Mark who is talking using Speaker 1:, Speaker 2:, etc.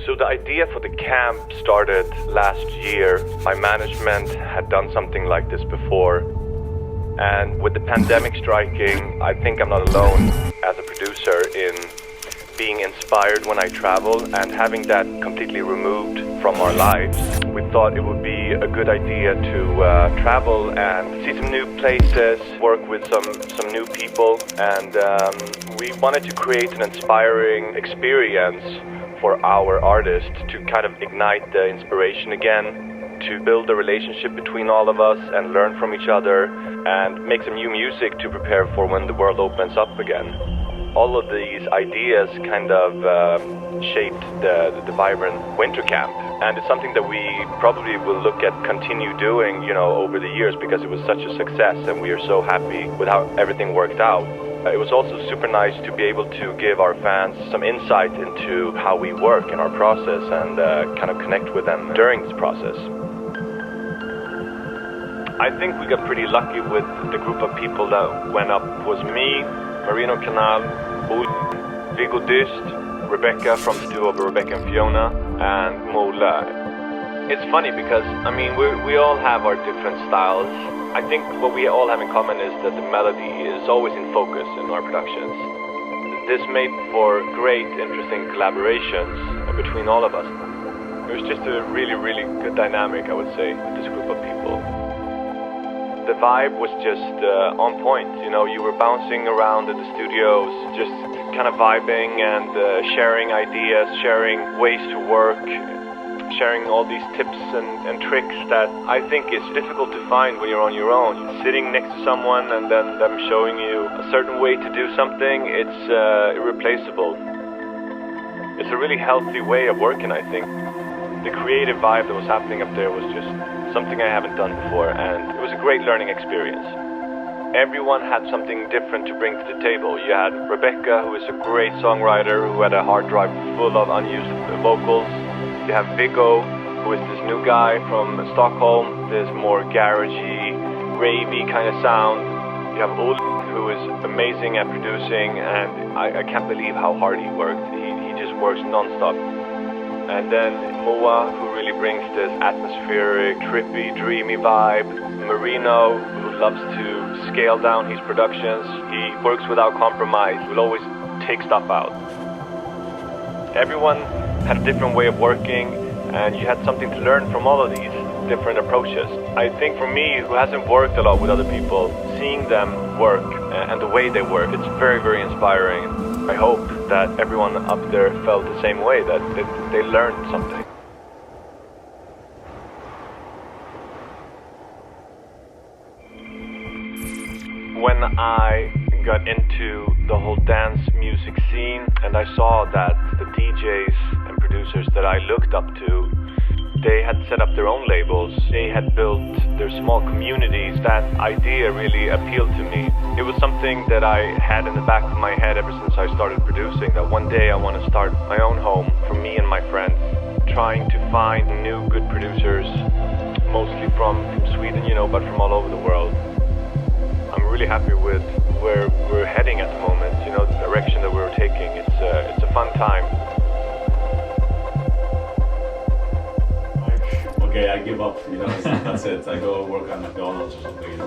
Speaker 1: So the idea for the camp started last year. My management had done something like this before. And with the pandemic striking, I think I'm not alone as a producer in being inspired when I travel, and having that completely removed from our lives. We thought it would be a good idea to travel and see some new places, work with some new people, and we wanted to create an inspiring experience for our artists to kind of ignite the inspiration again, to build a relationship between all of us and learn from each other and make some new music to prepare for when the world opens up again. All of these ideas kind of shaped the Vivrant Winter Camp, and it's something that we probably will look at continue doing, over the years, because it was such a success and we are so happy with how everything worked out. It was also super nice to be able to give our fans some insight into how we work in our process and kind of connect with them during this process. I think we got pretty lucky with the group of people that went up. It was me, Marino Canal, Viggo Dyst, Rebecca from the duo of Rebecca and Fiona, and Mola. It's funny because, we all have our different styles. I think what we all have in common is that the melody is always in focus in our productions. This made for great, interesting collaborations between all of us. It was just a really, really good dynamic, I would say, with this group of people. The vibe was just on point. You were bouncing around in the studios, just kind of vibing and sharing ideas, sharing ways to work, sharing all these tips and tricks that I think is difficult to find when you're on your own. Sitting next to someone and then them showing you a certain way to do something, it's irreplaceable. It's a really healthy way of working, I think. The creative vibe that was happening up there was just something I haven't done before, and it was a great learning experience. Everyone had something different to bring to the table. You had Rebecca, who is a great songwriter, who had a hard drive full of unused vocals. You have Viggo, who is this new guy from Stockholm, this more garagey, ravey kind of sound. You have Ulf, who is amazing at producing, and I can't believe how hard he worked. He just works non-stop. And then Moa, who really brings this atmospheric, trippy, dreamy vibe. Marino, who loves to scale down his productions. He works without compromise, will always take stuff out. Everyone had a different way of working, and you had something to learn from all of these different approaches. I think for me, who hasn't worked a lot with other people, seeing them work and the way they work, it's very, very inspiring. I hope that everyone up there felt the same way, that they learned something. When I got into the whole dance music scene and I saw that the DJs and producers that I looked up to, they had set up their own labels, they had built their small communities, that idea really appealed to me. It was something that I had in the back of my head ever since I started producing, that one day I want to start my own home for me and my friends, trying to find new good producers, mostly from Sweden, but from all over the world. I'm really happy with where we're heading at the moment, the direction that we're taking. It's a fun time.
Speaker 2: Okay, I give up, that's it. I go work at McDonald's or something,